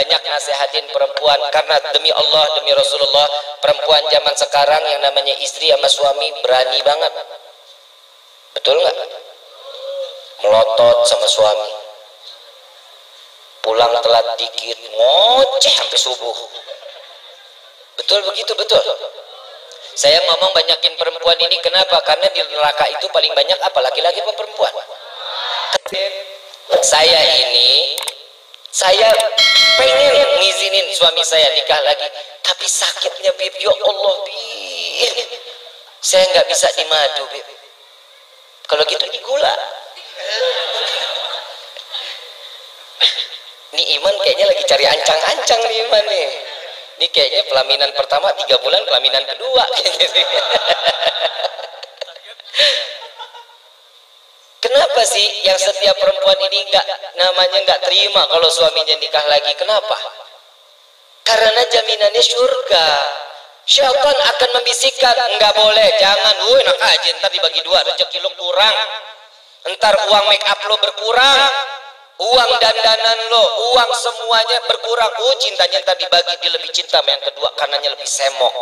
banyak nasihatin perempuan, karena demi Allah, demi Rasulullah, perempuan zaman sekarang yang namanya istri sama suami berani banget. Betul nggak? Melotot sama suami, pulang telat dikit ngoceh sampai subuh. Betul begitu? Betul. Saya ngomong banyakin perempuan ini kenapa? Karena di neraka itu paling banyak apa? Laki-laki apa perempuan? Saya pengen ngizinin suami saya nikah lagi, tapi sakitnya Bib, ya Allah Bib, saya nggak bisa dimadu Bib. Kalau gitu digula. Ini Iman kayaknya lagi cari ancang-ancang nih Iman nih. Ini kayaknya pelaminan pertama 3 bulan, pelaminan kedua. Kenapa sih yang setiap perempuan ini nggak terima kalau suaminya nikah lagi? Kenapa? Karena jaminannya surga. Syaitan akan membisikkan, nggak boleh, jangan, enak aja, ntar dibagi 2, rezeki lo kurang, ntar uang make up lo berkurang, uang dandanan lo, uang semuanya berkurang, cintanya ntar dibagi, dia lebih cinta sama yang kedua, karenanya lebih semok.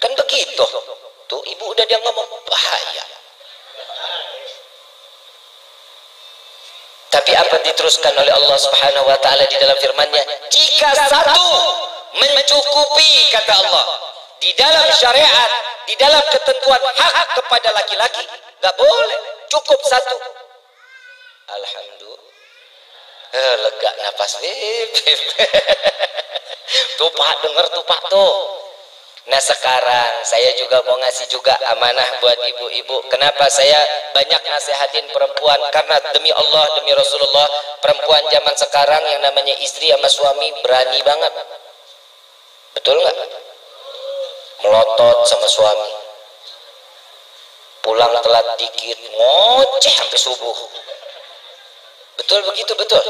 Kan begitu. Tuh ibu udah dia ngomong, bahaya. Tapi apa diteruskan oleh Allah Subhanahu wa taala di dalam firman-Nya? Jika satu mencukupi, kata Allah, di dalam syariat, di dalam ketentuan hak kepada laki-laki, nggak boleh, cukup satu. Alhamdulillah. Lega nafas Bib. Tuh Pak, denger tuh Pak tuh. Nah sekarang saya juga mau ngasih juga amanah buat ibu-ibu. Kenapa saya banyak nasihatin perempuan? Karena demi Allah, demi Rasulullah, perempuan zaman sekarang yang namanya istri sama suami berani banget. Betul nggak? Melotot sama suami, pulang telat dikit ngoceh sampai subuh. Betul begitu? Betul.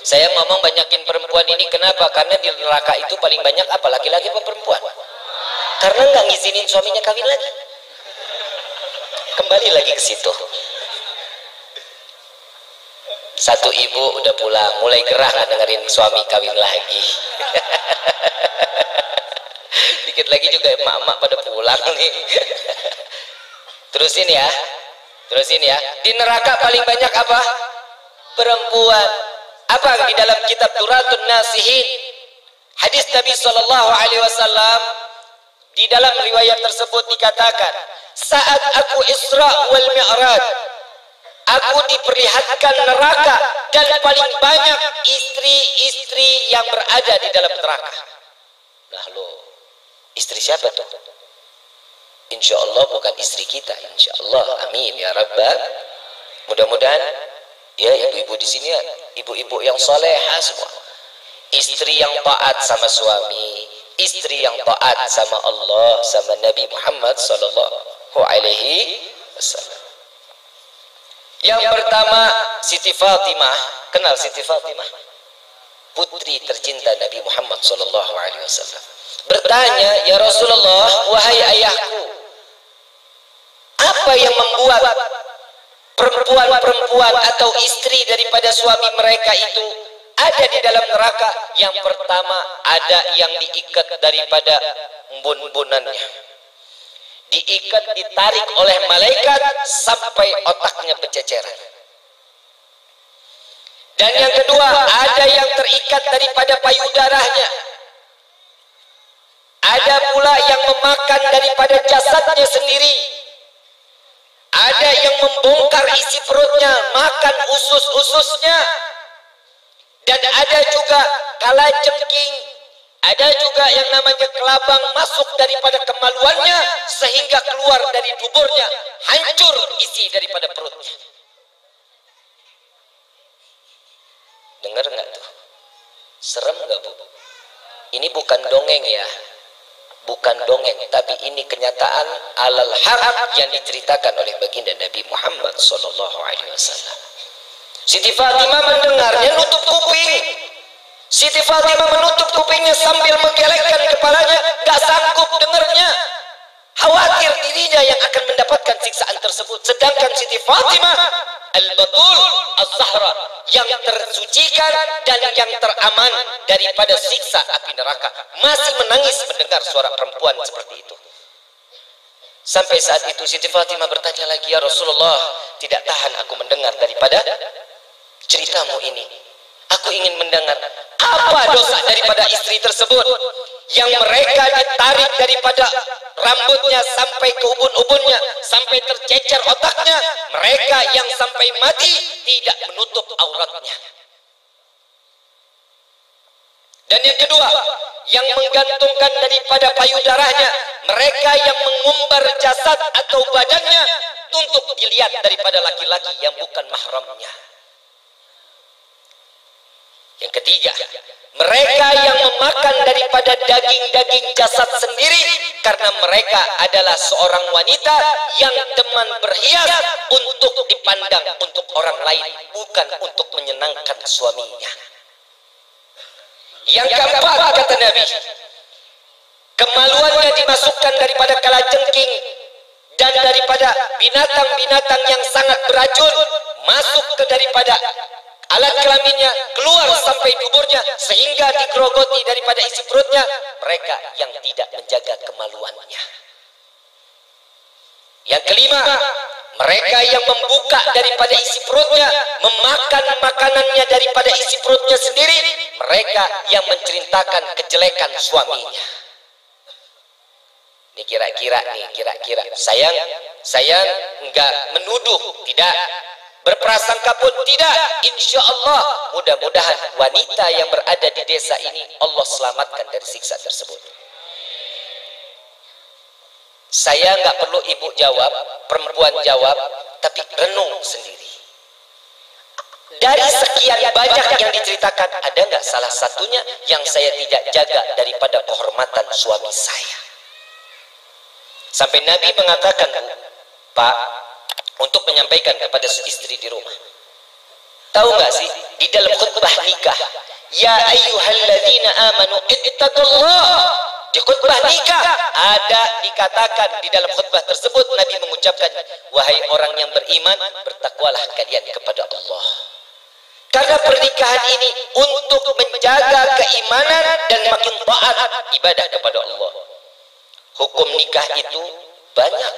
Saya ngomong banyakin perempuan ini kenapa? Karena di neraka itu paling banyak apa? Laki-laki apa perempuan? Karena nggak ngizinin suaminya kawin lagi. Kembali lagi ke situ. Satu ibu udah pulang, mulai gerah nggak dengerin suami kawin lagi. Dikit lagi juga emak-emak pada pulang nih. Terusin ya. Di neraka paling banyak apa? Perempuan. Apa di dalam kitab Duratun Nasihin, hadis Nabi SAW, di dalam riwayat tersebut dikatakan, saat aku Isra wal Mi'raj, aku diperlihatkan neraka dan paling banyak istri-istri yang berada di dalam neraka. Nah lo, istri siapa tuh? Insya Allah bukan istri kita, insya Allah, amin ya Rabbal. Mudah-mudahan ya ibu-ibu di sini, ibu-ibu yang solehah semua, istri yang taat sama suami, istri yang taat sama Allah, sama Nabi Muhammad sallallahu alaihi wasallam. Yang pertama Siti Fatimah. Kenal Siti Fatimah? Putri tercinta Nabi Muhammad sallallahu alaihi wasallam. Bertanya, ya Rasulullah, wahai ayahku, apa yang membuat perempuan-perempuan atau istri daripada suami mereka itu ada di dalam neraka? Yang pertama, ada yang diikat daripada bun-bunannya, diikat, ditarik oleh malaikat sampai otaknya berceceran. Dan yang kedua, ada yang terikat daripada payudaranya, ada pula yang memakan daripada jasadnya sendiri, ada yang membongkar isi perutnya, makan usus-ususnya, dan ada juga kalajengking, ada juga yang namanya kelabang masuk daripada kemaluannya sehingga keluar dari duburnya, hancur isi daripada perutnya. Dengar nggak tuh? Serem nggak Bu? Ini bukan dongeng ya, bukan dongeng, tapi ini kenyataan alal haq yang diceritakan oleh baginda Nabi Muhammad sallallahu alaihi wasallam. Siti Fatimah mendengarnya nutup kuping. Siti Fatimah menutup kupingnya sambil menggelengkan kepalanya, gak sanggup dengarnya. Khawatir dirinya yang akan mendapatkan siksaan tersebut. Sedangkan Siti Fatimah Al-Batul Az-Zahra yang tersucikan dan yang teraman daripada siksa api neraka masih menangis mendengar suara perempuan seperti itu. Sampai saat itu Siti Fatimah bertanya lagi, ya Rasulullah, tidak tahan aku mendengar daripada ceritamu ini. Aku ingin mendengar apa dosa daripada istri tersebut yang mereka ditarik daripada rambutnya sampai ke ubun-ubunnya, sampai tercecer otaknya, mereka yang sampai mati tidak menutup auratnya. Dan yang kedua, yang menggantungkan daripada payudaranya, mereka yang mengumbar jasad atau badannya untuk dilihat daripada laki-laki yang bukan mahramnya. Yang ketiga, mereka yang memakan daripada daging-daging jasad sendiri karena mereka adalah seorang wanita yang demen berhias untuk dipandang untuk orang lain, bukan untuk menyenangkan suaminya. Yang keempat, kata Nabi, kemaluannya dimasukkan daripada kalajengking dan daripada binatang-binatang yang sangat beracun masuk ke daripada alat kelaminnya, keluar sampai duburnya sehingga digerogoti daripada isi perutnya. Mereka yang tidak menjaga kemaluannya. Yang kelima, mereka yang membuka daripada isi perutnya, memakan makanannya daripada isi perutnya sendiri. Mereka yang menceritakan kejelekan suaminya. Ini kira-kira saya enggak menuduh, tidak berprasangka pun tidak. Insya Allah mudah-mudahan wanita yang berada di desa ini Allah selamatkan dari siksa tersebut. Saya nggak perlu ibu jawab, perempuan jawab, tapi renung sendiri. Dari sekian banyak yang diceritakan, ada nggak salah satunya yang saya tidak jaga daripada kehormatan suami saya? Sampai Nabi mengatakan, Pak, untuk menyampaikan kepada istri di rumah. Tahu nggak sih di dalam khutbah nikah, ya ayyuhalladzina amanu ittaqullah, di khutbah nikah ada dikatakan di dalam khutbah tersebut Nabi mengucapkan, wahai orang yang beriman, bertakwalah kalian kepada Allah. Karena pernikahan ini untuk menjaga keimanan dan makin taat ibadah kepada Allah. Hukum nikah itu banyak.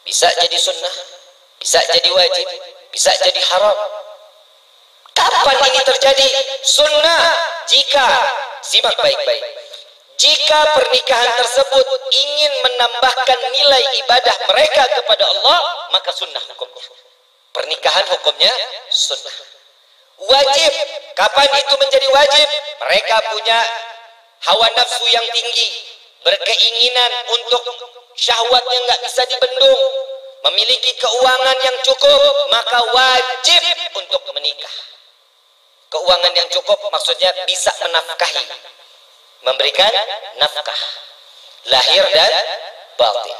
Bisa jadi sunnah, bisa jadi wajib, bisa jadi haram. Kapan ini terjadi? Sunnah jika, simak baik-baik, jika pernikahan tersebut ingin menambahkan nilai ibadah mereka kepada Allah, maka sunnah hukumnya. Pernikahan hukumnya sunnah. Wajib, kapan itu menjadi wajib? Mereka punya hawa nafsu yang tinggi, berkeinginan untuk syahwatnya nggak bisa dibendung, memiliki keuangan yang cukup, maka wajib untuk menikah. Keuangan yang cukup maksudnya bisa menafkahi, memberikan nafkah lahir dan batin.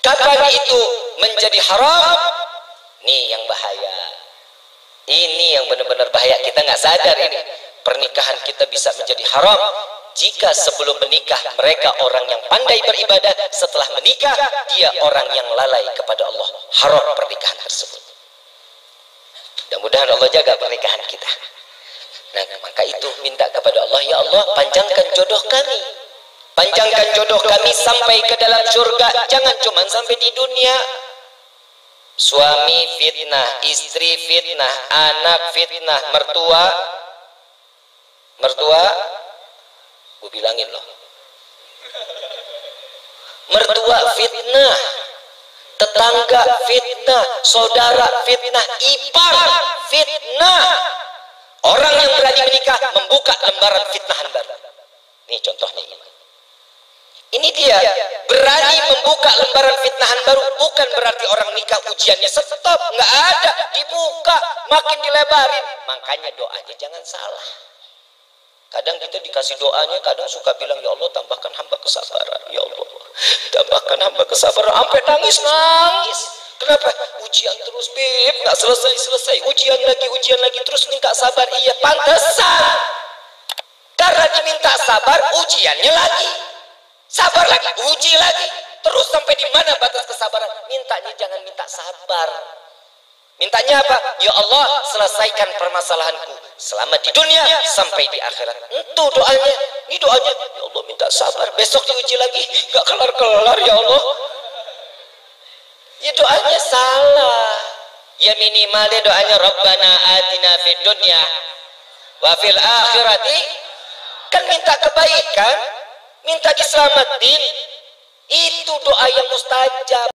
Kapan itu menjadi haram? Nih yang bahaya. Ini yang benar-benar bahaya, kita nggak sadar ini. Pernikahan kita bisa menjadi haram jika sebelum menikah mereka orang yang pandai beribadah, setelah menikah dia orang yang lalai kepada Allah. Haram pernikahan tersebut. Mudah-mudahan Allah jaga pernikahan kita. Nah, maka itu minta kepada Allah, ya Allah, panjangkan jodoh kami. Panjangkan jodoh kami sampai ke dalam surga, jangan cuma sampai di dunia. Suami fitnah, istri fitnah, anak fitnah, mertua gue bilangin loh, mertua fitnah, tetangga fitnah, saudara fitnah, ipar fitnah. Orang yang berani menikah membuka lembaran fitnahan baru. Ini contohnya ini. Ini dia, berani membuka lembaran fitnahan baru. Bukan berarti orang nikah ujiannya stop, nggak ada, dibuka, makin dilebarin. Makanya doanya jangan salah. Kadang kita dikasih doanya, kadang suka bilang, ya Allah tambahkan hamba kesabaran, ya Allah tambahkan hamba kesabaran, sampai nangis. Kenapa? Ujian terus, Beb, nggak selesai, ujian lagi, terus minta sabar. Iya, pantesan. Karena diminta sabar, ujiannya lagi. Sabar lagi, uji lagi. Terus sampai di mana batas kesabaran? Mintanya jangan minta sabar. Mintanya apa? Ya Allah, selesaikan permasalahanku selama di dunia sampai di akhirat. Itu doanya. Ini doanya. Ya Allah, minta sabar. Besok diuji lagi, gak kelar-kelar ya Allah. Ya doanya salah. Ya minimalnya doanya Rabbana atina fid dunya wa fil akhirati. Kan minta kebaikan, minta diselamatin. Itu doa yang mustajab.